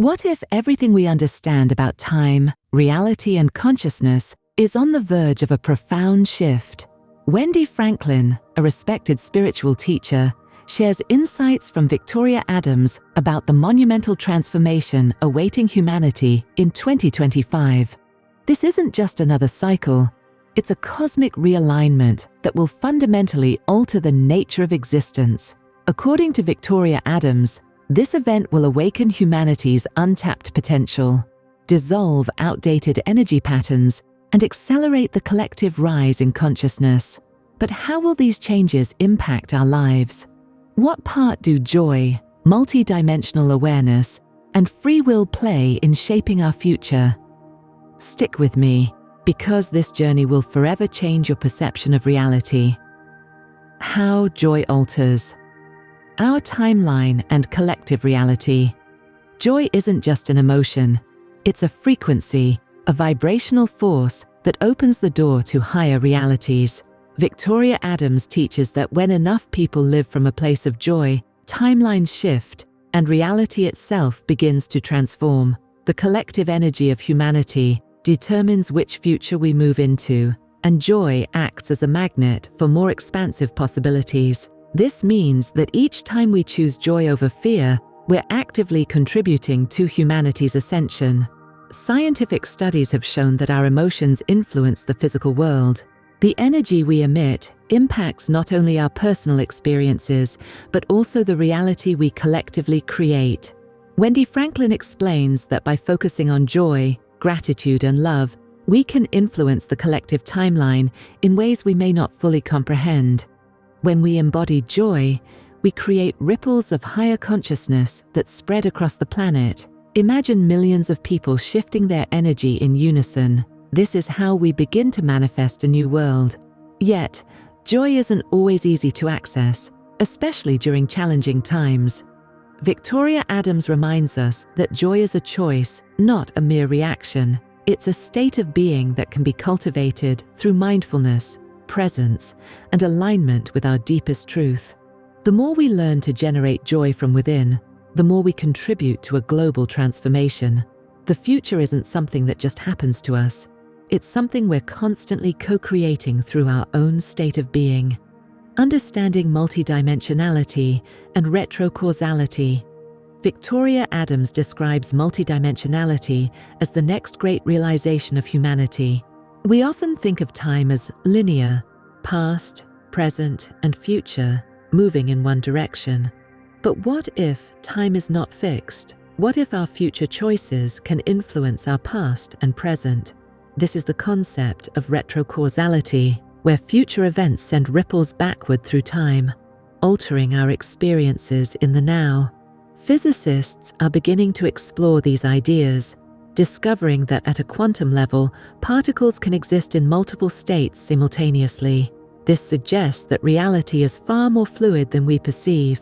What if everything we understand about time, reality, and consciousness is on the verge of a profound shift? Wendy Franklin, a respected spiritual teacher, shares insights from Victoria Adams about the monumental transformation awaiting humanity in 2025. This isn't just another cycle, it's a cosmic realignment that will fundamentally alter the nature of existence. According to Victoria Adams, this event will awaken humanity's untapped potential, dissolve outdated energy patterns, and accelerate the collective rise in consciousness. But how will these changes impact our lives? What part do joy, multidimensional awareness, and free will play in shaping our future? Stick with me, because this journey will forever change your perception of reality. How joy alters our timeline and collective reality. Joy isn't just an emotion, it's a frequency, a vibrational force that opens the door to higher realities. Victoria Adams teaches that when enough people live from a place of joy, timelines shift and reality itself begins to transform. The collective energy of humanity determines which future we move into, and joy acts as a magnet for more expansive possibilities. This means that each time we choose joy over fear, we're actively contributing to humanity's ascension. Scientific studies have shown that our emotions influence the physical world. The energy we emit impacts not only our personal experiences, but also the reality we collectively create. Wendy Franklin explains that by focusing on joy, gratitude, and love, we can influence the collective timeline in ways we may not fully comprehend. When we embody joy, we create ripples of higher consciousness that spread across the planet. Imagine millions of people shifting their energy in unison. This is how we begin to manifest a new world. Yet, joy isn't always easy to access, especially during challenging times. Victoria Adams reminds us that joy is a choice, not a mere reaction. It's a state of being that can be cultivated through mindfulness, presence, and alignment with our deepest truth. The more we learn to generate joy from within, the more we contribute to a global transformation. The future isn't something that just happens to us. It's something we're constantly co-creating through our own state of being. Understanding multidimensionality and retrocausality. Victoria Adams describes multidimensionality as the next great realization of humanity. We often think of time as linear, past, present, and future, moving in one direction. But what if time is not fixed? What if our future choices can influence our past and present? This is the concept of retrocausality, where future events send ripples backward through time, altering our experiences in the now. Physicists are beginning to explore these ideas, discovering that at a quantum level, particles can exist in multiple states simultaneously. This suggests that reality is far more fluid than we perceive.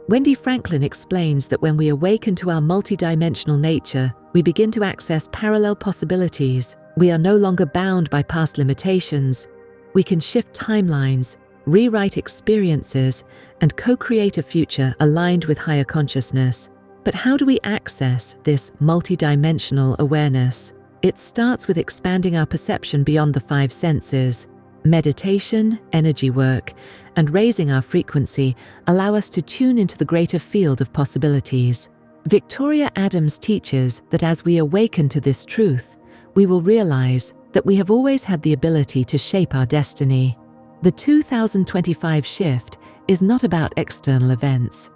Wendy Franklin explains that when we awaken to our multidimensional nature, we begin to access parallel possibilities. We are no longer bound by past limitations. We can shift timelines, rewrite experiences, and co-create a future aligned with higher consciousness. But how do we access this multidimensional awareness? It starts with expanding our perception beyond the five senses. Meditation, energy work, and raising our frequency allow us to tune into the greater field of possibilities. Victoria Adams teaches that as we awaken to this truth, we will realize that we have always had the ability to shape our destiny. The 2025 shift is not about external events.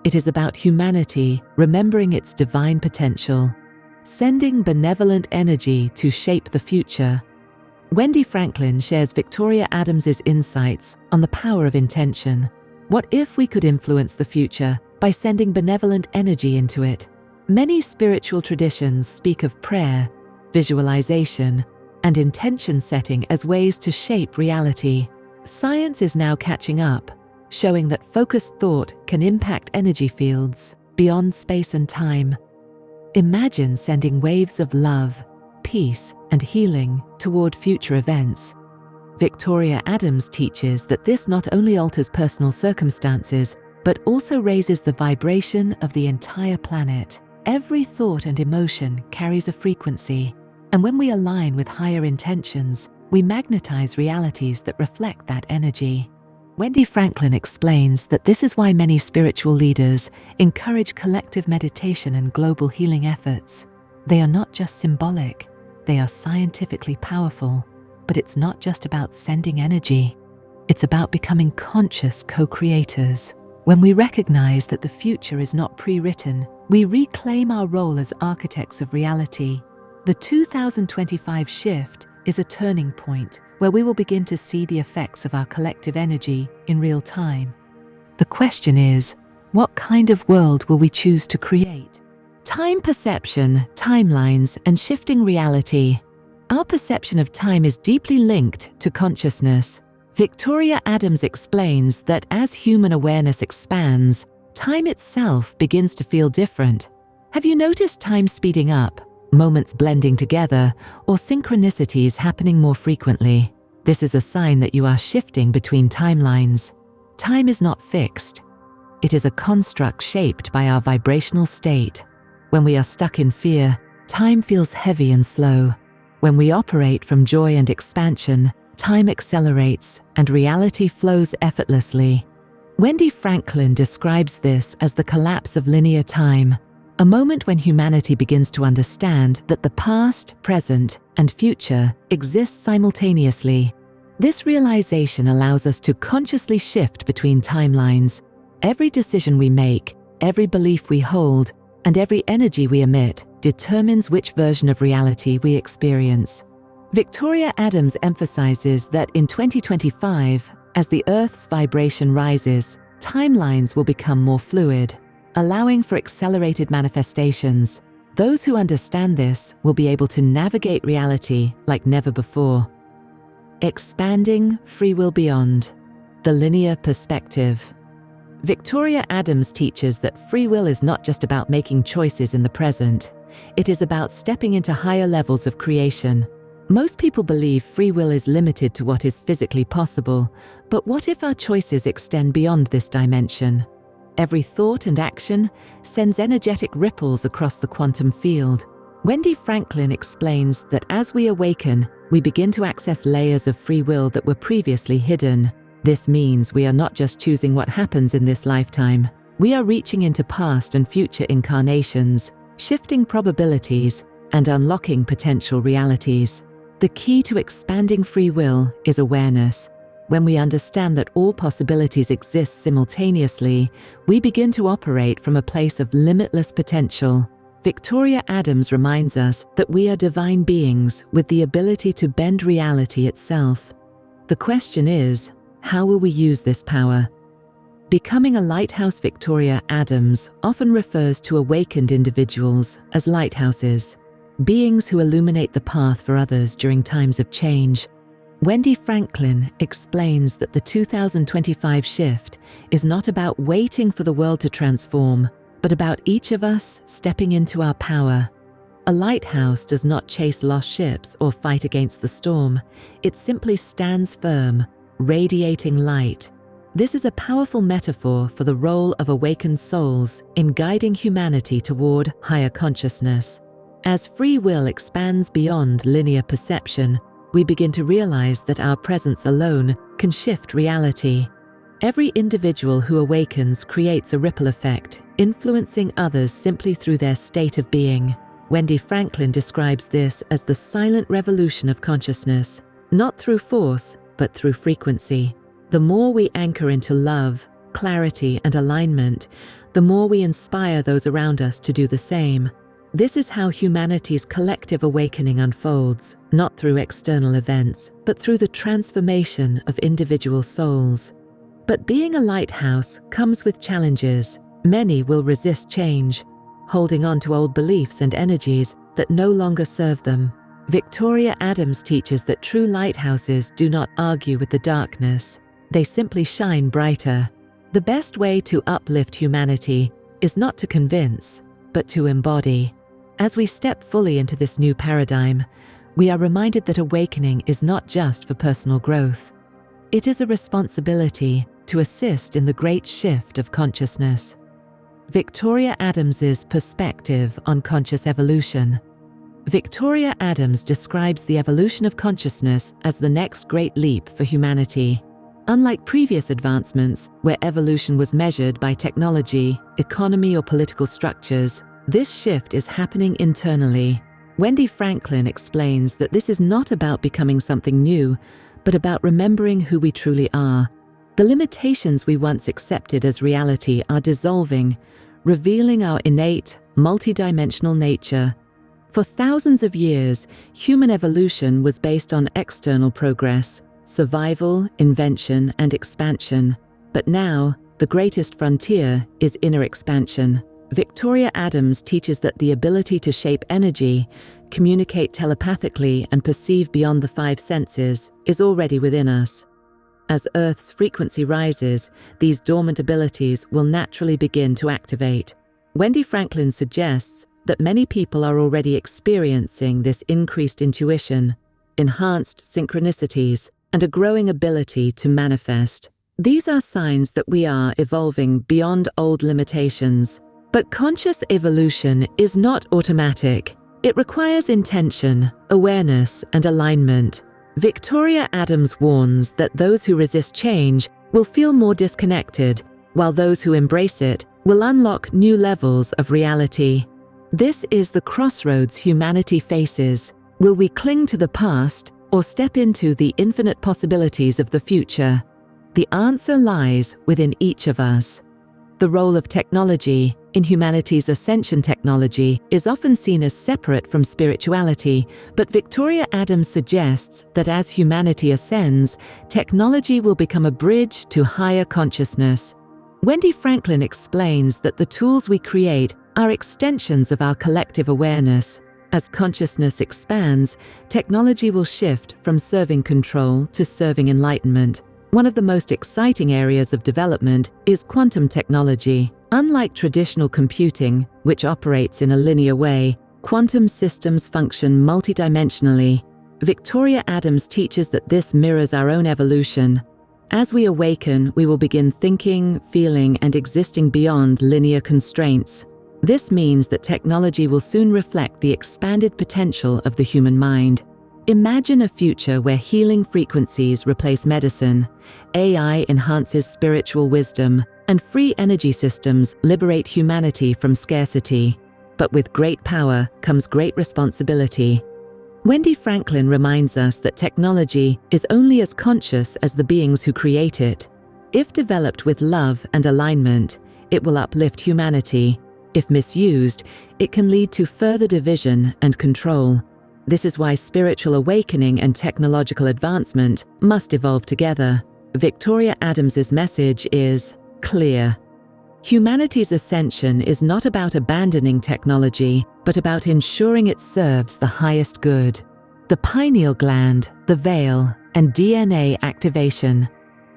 It is about humanity remembering its divine potential, sending benevolent energy to shape the future. Wendy Franklin shares Victoria Adams's insights on the power of intention. What if we could influence the future by sending benevolent energy into it? Many spiritual traditions speak of prayer, visualization, and intention setting as ways to shape reality. Science is now catching up, showing that focused thought can impact energy fields beyond space and time. Imagine sending waves of love, peace, and healing toward future events. Victoria Adams teaches that this not only alters personal circumstances, but also raises the vibration of the entire planet. Every thought and emotion carries a frequency, and when we align with higher intentions, we magnetize realities that reflect that energy. Wendy Franklin explains that this is why many spiritual leaders encourage collective meditation and global healing efforts. They are not just symbolic, they are scientifically powerful. But it's not just about sending energy. It's about becoming conscious co-creators. When we recognize that the future is not pre-written, we reclaim our role as architects of reality. The 2025 shift is a turning point where we will begin to see the effects of our collective energy in real time. The question is, what kind of world will we choose to create? Time perception, timelines, and shifting reality. Our perception of time is deeply linked to consciousness. Victoria Adams explains that as human awareness expands, time itself begins to feel different. Have you noticed time speeding up, moments blending together, or synchronicities happening more frequently? This is a sign that you are shifting between timelines. Time is not fixed. It is a construct shaped by our vibrational state. When we are stuck in fear, time feels heavy and slow. When we operate from joy and expansion, time accelerates and reality flows effortlessly. Wendy Franklin describes this as the collapse of linear time, a moment when humanity begins to understand that the past, present, and future exist simultaneously. This realization allows us to consciously shift between timelines. Every decision we make, every belief we hold, and every energy we emit determines which version of reality we experience. Victoria Adams emphasizes that in 2025, as the Earth's vibration rises, timelines will become more fluid, allowing for accelerated manifestations. Those who understand this will be able to navigate reality like never before. Expanding free will beyond the linear perspective. Victoria Adams teaches that free will is not just about making choices in the present. It is about stepping into higher levels of creation. Most people believe free will is limited to what is physically possible, but what if our choices extend beyond this dimension? Every thought and action sends energetic ripples across the quantum field. Wendy Franklin explains that as we awaken, we begin to access layers of free will that were previously hidden. This means we are not just choosing what happens in this lifetime. We are reaching into past and future incarnations, shifting probabilities, and unlocking potential realities. The key to expanding free will is awareness. When we understand that all possibilities exist simultaneously, we begin to operate from a place of limitless potential. Victoria Adams reminds us that we are divine beings with the ability to bend reality itself. The question is, how will we use this power? Becoming a lighthouse. Victoria Adams often refers to awakened individuals as lighthouses, beings who illuminate the path for others during times of change. Wendy Franklin explains that the 2025 shift is not about waiting for the world to transform, but about each of us stepping into our power. A lighthouse does not chase lost ships or fight against the storm. It simply stands firm, radiating light. This is a powerful metaphor for the role of awakened souls in guiding humanity toward higher consciousness. As free will expands beyond linear perception, we begin to realize that our presence alone can shift reality. Every individual who awakens creates a ripple effect, influencing others simply through their state of being. Wendy Franklin describes this as the silent revolution of consciousness, not through force, but through frequency. The more we anchor into love, clarity, and alignment, the more we inspire those around us to do the same. This is how humanity's collective awakening unfolds, not through external events, but through the transformation of individual souls. But being a lighthouse comes with challenges. Many will resist change, holding on to old beliefs and energies that no longer serve them. Victoria Adams teaches that true lighthouses do not argue with the darkness. They simply shine brighter. The best way to uplift humanity is not to convince, but to embody. As we step fully into this new paradigm, we are reminded that awakening is not just for personal growth. It is a responsibility to assist in the great shift of consciousness. Victoria Adams's perspective on conscious evolution. Victoria Adams describes the evolution of consciousness as the next great leap for humanity. Unlike previous advancements, where evolution was measured by technology, economy, or political structures, this shift is happening internally. Wendy Franklin explains that this is not about becoming something new, but about remembering who we truly are. The limitations we once accepted as reality are dissolving, revealing our innate, multidimensional nature. For thousands of years, human evolution was based on external progress, survival, invention, and expansion. But now, the greatest frontier is inner expansion. Victoria Adams teaches that the ability to shape energy, communicate telepathically, and perceive beyond the five senses is already within us. As Earth's frequency rises, these dormant abilities will naturally begin to activate. Wendy Franklin suggests that many people are already experiencing this increased intuition, enhanced synchronicities, and a growing ability to manifest. These are signs that we are evolving beyond old limitations. But conscious evolution is not automatic. It requires intention, awareness, and alignment. Victoria Adams warns that those who resist change will feel more disconnected, while those who embrace it will unlock new levels of reality. This is the crossroads humanity faces. Will we cling to the past or step into the infinite possibilities of the future? The answer lies within each of us. The role of technology in humanity's ascension technology is often seen as separate from spirituality, but Victoria Adams suggests that as humanity ascends, technology will become a bridge to higher consciousness. Wendy Franklin explains that the tools we create are extensions of our collective awareness. As consciousness expands, technology will shift from serving control to serving enlightenment. One of the most exciting areas of development is quantum technology. Unlike traditional computing, which operates in a linear way, quantum systems function multidimensionally. Victoria Adams teaches that this mirrors our own evolution. As we awaken, we will begin thinking, feeling, and existing beyond linear constraints. This means that technology will soon reflect the expanded potential of the human mind. Imagine a future where healing frequencies replace medicine, AI enhances spiritual wisdom, and free energy systems liberate humanity from scarcity. But with great power comes great responsibility. Wendy Franklin reminds us that technology is only as conscious as the beings who create it. If developed with love and alignment, it will uplift humanity. If misused, it can lead to further division and control. This is why spiritual awakening and technological advancement must evolve together. Victoria Adams's message is clear. Humanity's ascension is not about abandoning technology, but about ensuring it serves the highest good. The pineal gland, the veil, and DNA activation.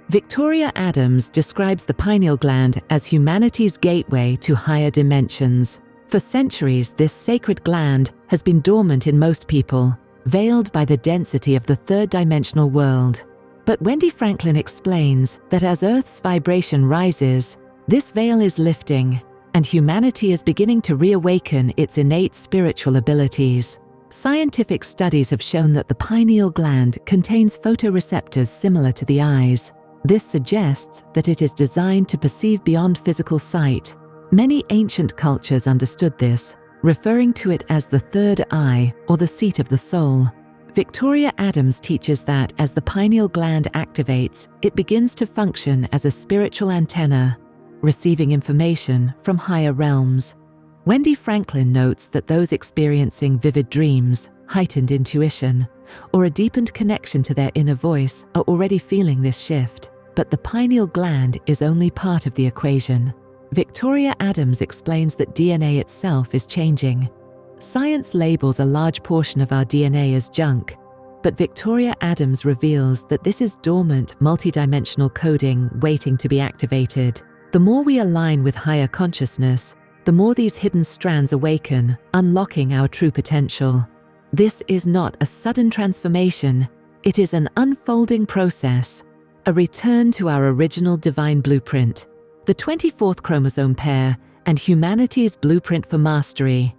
Victoria Adams describes the pineal gland as humanity's gateway to higher dimensions. For centuries, this sacred gland has been dormant in most people, veiled by the density of the third-dimensional world. But Wendy Franklin explains that as Earth's vibration rises, this veil is lifting, and humanity is beginning to reawaken its innate spiritual abilities. Scientific studies have shown that the pineal gland contains photoreceptors similar to the eyes. This suggests that it is designed to perceive beyond physical sight. Many ancient cultures understood this, referring to it as the third eye or the seat of the soul. Victoria Adams teaches that as the pineal gland activates, it begins to function as a spiritual antenna, receiving information from higher realms. Wendy Franklin notes that those experiencing vivid dreams, heightened intuition, or a deepened connection to their inner voice are already feeling this shift. But the pineal gland is only part of the equation. Victoria Adams explains that DNA itself is changing. Science labels a large portion of our DNA as junk, but Victoria Adams reveals that this is dormant, multidimensional coding waiting to be activated. The more we align with higher consciousness, the more these hidden strands awaken, unlocking our true potential. This is not a sudden transformation, it is an unfolding process, a return to our original divine blueprint. The 24th chromosome pair, and humanity's blueprint for mastery.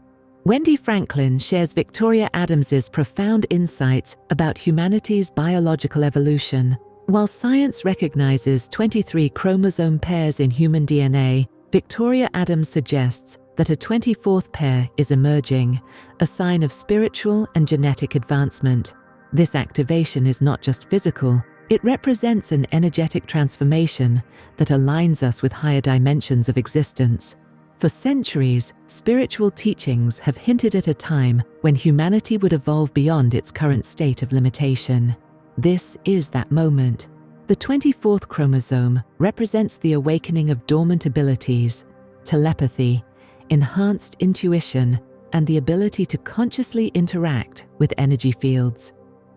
Wendy Franklin shares Victoria Adams's profound insights about humanity's biological evolution. While science recognizes 23 chromosome pairs in human DNA, Victoria Adams suggests that a 24th pair is emerging, a sign of spiritual and genetic advancement. This activation is not just physical, it represents an energetic transformation that aligns us with higher dimensions of existence. For centuries, spiritual teachings have hinted at a time when humanity would evolve beyond its current state of limitation. This is that moment. The 24th chromosome represents the awakening of dormant abilities, telepathy, enhanced intuition, and the ability to consciously interact with energy fields.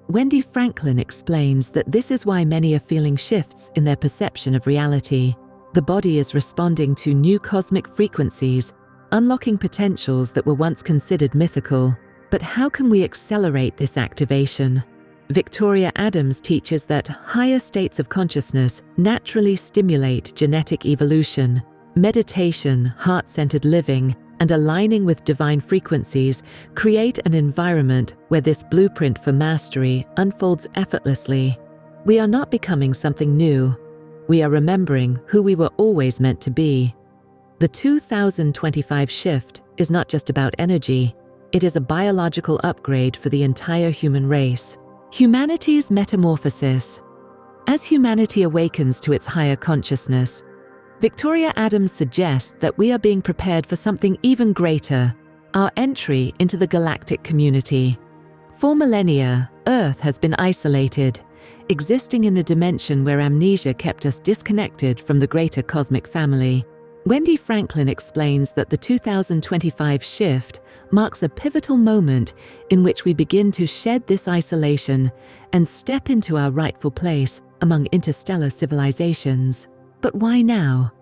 Wendy Franklin explains that this is why many are feeling shifts in their perception of reality. The body is responding to new cosmic frequencies, unlocking potentials that were once considered mythical. But how can we accelerate this activation? Victoria Adams teaches that higher states of consciousness naturally stimulate genetic evolution. Meditation, heart-centered living, and aligning with divine frequencies create an environment where this blueprint for mastery unfolds effortlessly. We are not becoming something new. We are remembering who we were always meant to be. The 2025 shift is not just about energy. It is a biological upgrade for the entire human race. Humanity's metamorphosis. As humanity awakens to its higher consciousness, Victoria Adams suggests that we are being prepared for something even greater, our entry into the galactic community. For millennia, Earth has been isolated, existing in a dimension where amnesia kept us disconnected from the greater cosmic family. Wendy Franklin explains that the 2025 shift marks a pivotal moment in which we begin to shed this isolation and step into our rightful place among interstellar civilizations. But why now?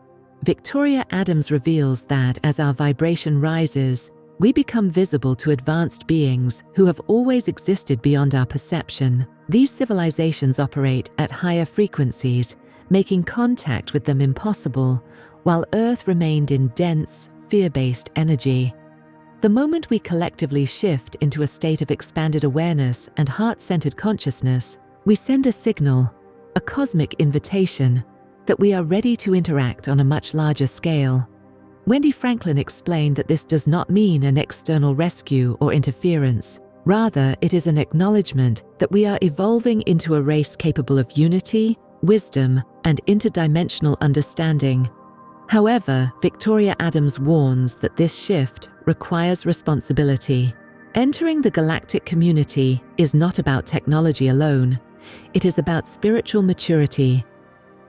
Victoria Adams reveals that as our vibration rises, we become visible to advanced beings who have always existed beyond our perception. These civilizations operate at higher frequencies, making contact with them impossible, while Earth remained in dense, fear-based energy. The moment we collectively shift into a state of expanded awareness and heart-centered consciousness, we send a signal, a cosmic invitation, that we are ready to interact on a much larger scale. Wendy Franklin explained that this does not mean an external rescue or interference. Rather, it is an acknowledgement that we are evolving into a race capable of unity, wisdom, and interdimensional understanding. However, Victoria Adams warns that this shift requires responsibility. Entering the galactic community is not about technology alone. It is about spiritual maturity.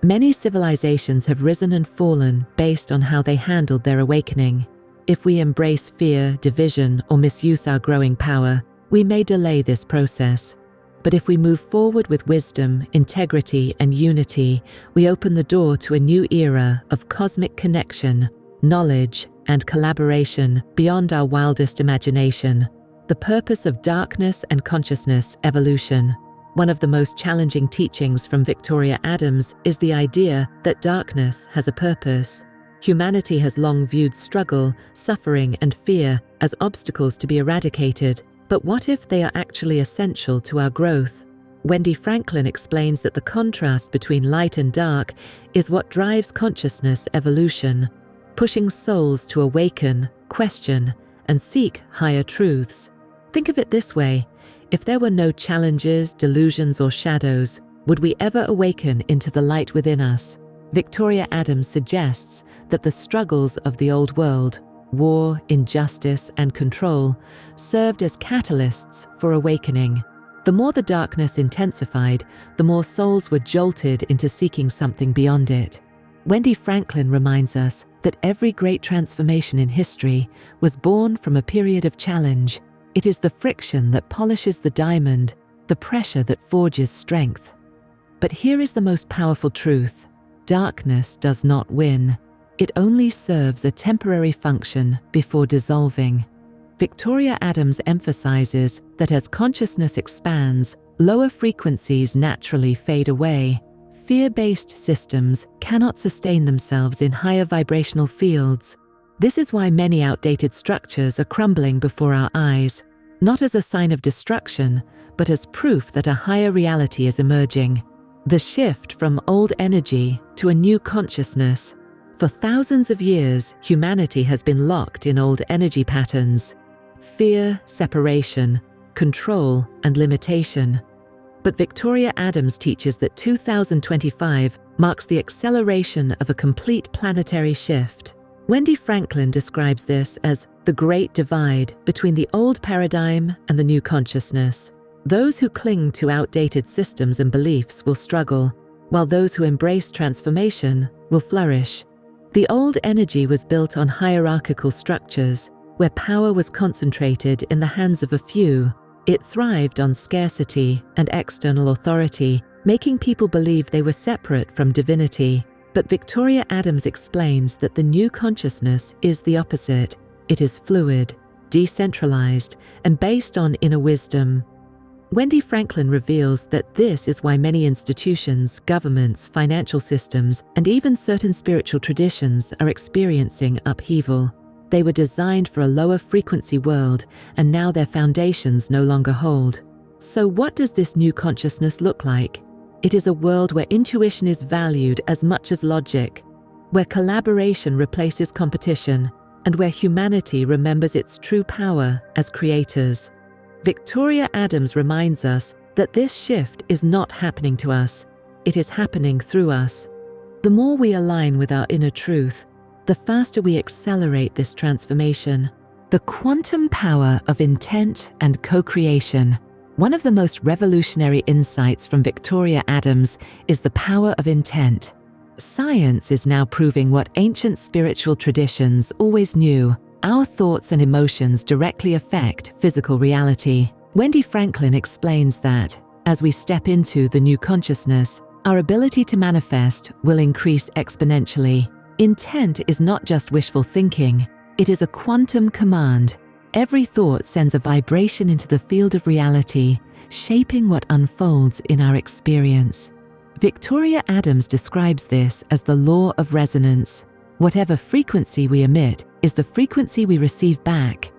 Many civilizations have risen and fallen based on how they handled their awakening. If we embrace fear, division, or misuse our growing power, we may delay this process. But if we move forward with wisdom, integrity, and unity, we open the door to a new era of cosmic connection, knowledge, and collaboration beyond our wildest imagination. The purpose of darkness and consciousness evolution. One of the most challenging teachings from Victoria Adams is the idea that darkness has a purpose. Humanity has long viewed struggle, suffering, and fear as obstacles to be eradicated. But what if they are actually essential to our growth? Wendy Franklin explains that the contrast between light and dark is what drives consciousness evolution, pushing souls to awaken, question, and seek higher truths. Think of it this way. If there were no challenges, delusions, or shadows, would we ever awaken into the light within us? Victoria Adams suggests that the struggles of the old world, war, injustice, and control, served as catalysts for awakening. The more the darkness intensified, the more souls were jolted into seeking something beyond it. Wendy Franklin reminds us that every great transformation in history was born from a period of challenge. It is the friction that polishes the diamond, the pressure that forges strength. But here is the most powerful truth. Darkness does not win. It only serves a temporary function before dissolving. Victoria Adams emphasizes that as consciousness expands, lower frequencies naturally fade away. Fear-based systems cannot sustain themselves in higher vibrational fields. This is why many outdated structures are crumbling before our eyes, not as a sign of destruction, but as proof that a higher reality is emerging. The shift from old energy to a new consciousness. For thousands of years, humanity has been locked in old energy patterns: fear, separation, control, and limitation. But Victoria Adams teaches that 2025 marks the acceleration of a complete planetary shift. Wendy Franklin describes this as the great divide between the old paradigm and the new consciousness. Those who cling to outdated systems and beliefs will struggle, while those who embrace transformation will flourish. The old energy was built on hierarchical structures, where power was concentrated in the hands of a few. It thrived on scarcity and external authority, making people believe they were separate from divinity. But Victoria Adams explains that the new consciousness is the opposite. It is fluid, decentralized, and based on inner wisdom. Wendy Franklin reveals that this is why many institutions, governments, financial systems, and even certain spiritual traditions are experiencing upheaval. They were designed for a lower frequency world, and now their foundations no longer hold. So what does this new consciousness look like? It is a world where intuition is valued as much as logic, where collaboration replaces competition, and where humanity remembers its true power as creators. Victoria Adams reminds us that this shift is not happening to us, it is happening through us. The more we align with our inner truth, the faster we accelerate this transformation. The quantum power of intent and co-creation. One of the most revolutionary insights from Victoria Adams is the power of intent. Science is now proving what ancient spiritual traditions always knew. Our thoughts and emotions directly affect physical reality. Wendy Franklin explains that, as we step into the new consciousness, our ability to manifest will increase exponentially. Intent is not just wishful thinking, it is a quantum command. Every thought sends a vibration into the field of reality, shaping what unfolds in our experience. Victoria Adams describes this as the law of resonance. Whatever frequency we emit is the frequency we receive back.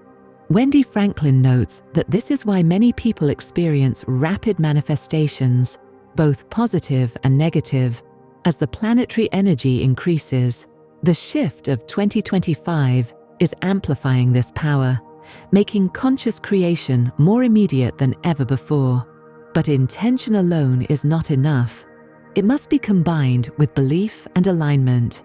Wendy Franklin notes that this is why many people experience rapid manifestations, both positive and negative, as the planetary energy increases. The shift of 2025 is amplifying this power, making conscious creation more immediate than ever before. But intention alone is not enough. It must be combined with belief and alignment.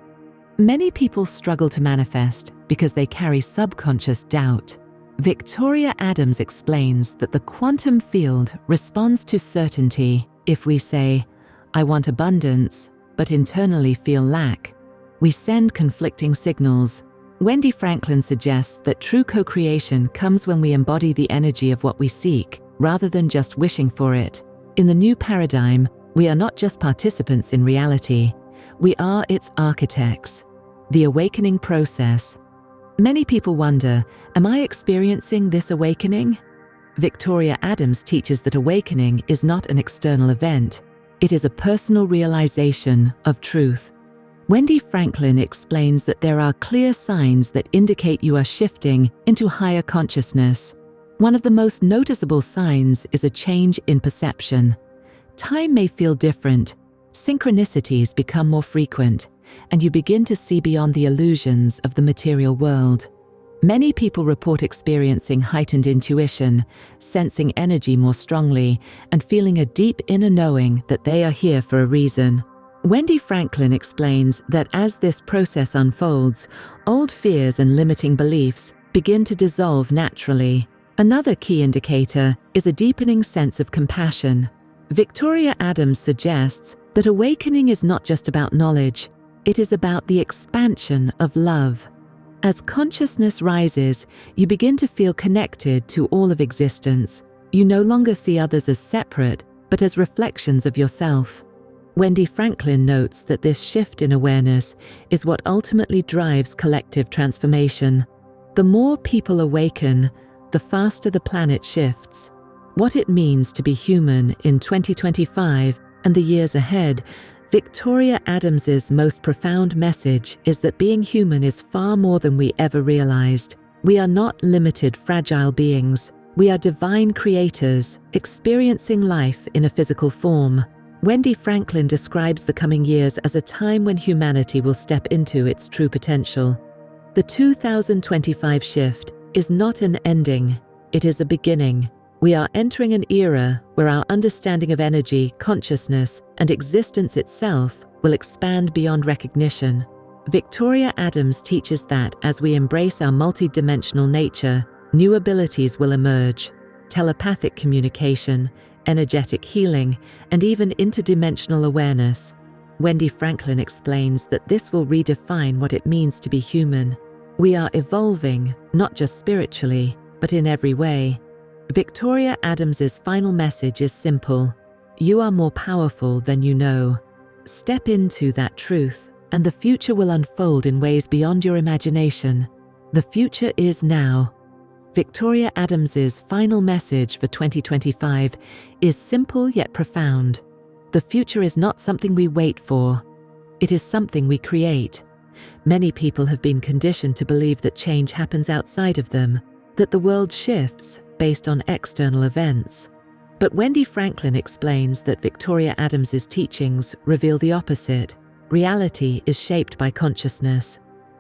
Many people struggle to manifest because they carry subconscious doubt. Victoria Adams explains that the quantum field responds to certainty. If we say, "I want abundance," but internally feel lack, we send conflicting signals. Wendy Franklin suggests that true co-creation comes when we embody the energy of what we seek, rather than just wishing for it. In the new paradigm, we are not just participants in reality, we are its architects. The awakening process. Many people wonder, am I experiencing this awakening? Victoria Adams teaches that awakening is not an external event. It is a personal realization of truth. Wendy Franklin explains that there are clear signs that indicate you are shifting into higher consciousness. One of the most noticeable signs is a change in perception. Time may feel different, synchronicities become more frequent, and you begin to see beyond the illusions of the material world. Many people report experiencing heightened intuition, sensing energy more strongly, and feeling a deep inner knowing that they are here for a reason. Wendy Franklin explains that as this process unfolds, old fears and limiting beliefs begin to dissolve naturally. Another key indicator is a deepening sense of compassion. Victoria Adams suggests that awakening is not just about knowledge, it is about the expansion of love. As consciousness rises, you begin to feel connected to all of existence. You no longer see others as separate, but as reflections of yourself. Wendy Franklin notes that this shift in awareness is what ultimately drives collective transformation. The more people awaken, the faster the planet shifts. What it means to be human in 2025 and the years ahead Victoria Adams's most profound message is that being human is far more than we ever realized. We are not limited, fragile beings. We are divine creators, experiencing life in a physical form. Wendy Franklin describes the coming years as a time when humanity will step into its true potential. The 2025 shift is not an ending, it is a beginning. We are entering an era where our understanding of energy, consciousness, and existence itself will expand beyond recognition. Victoria Adams teaches that as we embrace our multidimensional nature, new abilities will emerge: telepathic communication, energetic healing, and even interdimensional awareness. Wendy Franklin explains that this will redefine what it means to be human. We are evolving, not just spiritually, but in every way. Victoria Adams's final message is simple: you are more powerful than you know. Step into that truth, and the future will unfold in ways beyond your imagination. The future is now. Victoria Adams's final message for 2025 is simple yet profound. The future is not something we wait for. It is something we create. Many people have been conditioned to believe that change happens outside of them, that the world shifts based on external events. But Wendy Franklin explains that Victoria Adams's teachings reveal the opposite. Reality is shaped by consciousness.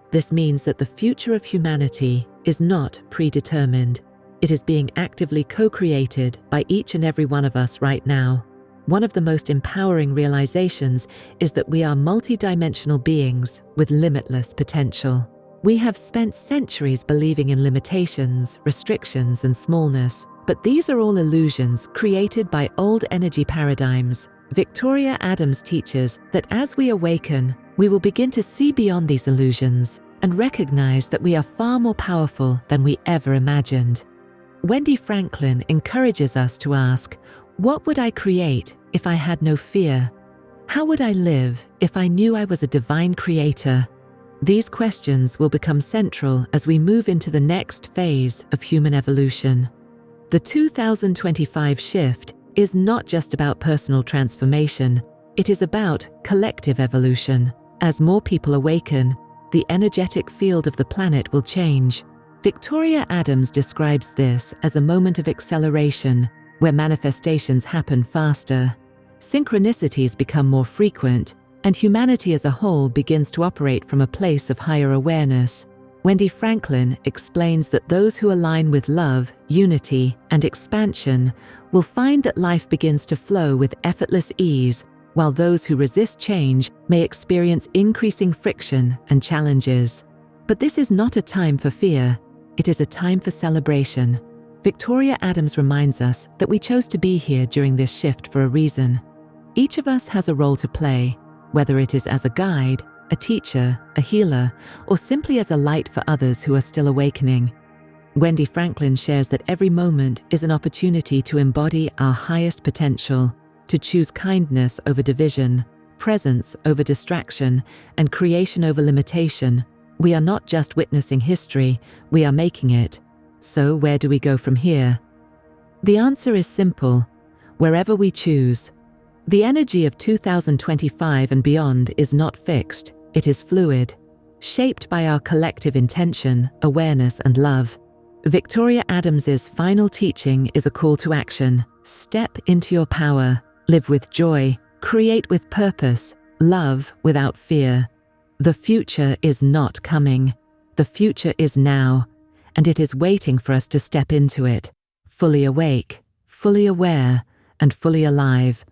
This means that the future of humanity is not predetermined. It is being actively co-created by each and every one of us right now. One of the most empowering realizations is that we are multidimensional beings with limitless potential. We have spent centuries believing in limitations, restrictions, and smallness, but these are all illusions created by old energy paradigms. Victoria Adams teaches that as we awaken, we will begin to see beyond these illusions and recognize that we are far more powerful than we ever imagined. Wendy Franklin encourages us to ask, what would I create if I had no fear? How would I live if I knew I was a divine creator? These questions will become central as we move into the next phase of human evolution. The 2025 shift is not just about personal transformation, it is about collective evolution. As more people awaken, the energetic field of the planet will change. Victoria Adams describes this as a moment of acceleration, where manifestations happen faster, synchronicities become more frequent, and humanity as a whole begins to operate from a place of higher awareness. Wendy Franklin explains that those who align with love, unity, and expansion will find that life begins to flow with effortless ease, while those who resist change may experience increasing friction and challenges. But this is not a time for fear, it is a time for celebration. Victoria Adams reminds us that we chose to be here during this shift for a reason. Each of us has a role to play, whether it is as a guide, a teacher, a healer, or simply as a light for others who are still awakening. Wendy Franklin shares that every moment is an opportunity to embody our highest potential, to choose kindness over division, presence over distraction, and creation over limitation. We are not just witnessing history, we are making it. So where do we go from here? The answer is simple: wherever we choose. The energy of 2025 and beyond is not fixed, it is fluid, shaped by our collective intention, awareness, and love. Victoria Adams's final teaching is a call to action. Step into your power, live with joy, create with purpose, love without fear. The future is not coming. The future is now, and it is waiting for us to step into it, fully awake, fully aware, and fully alive.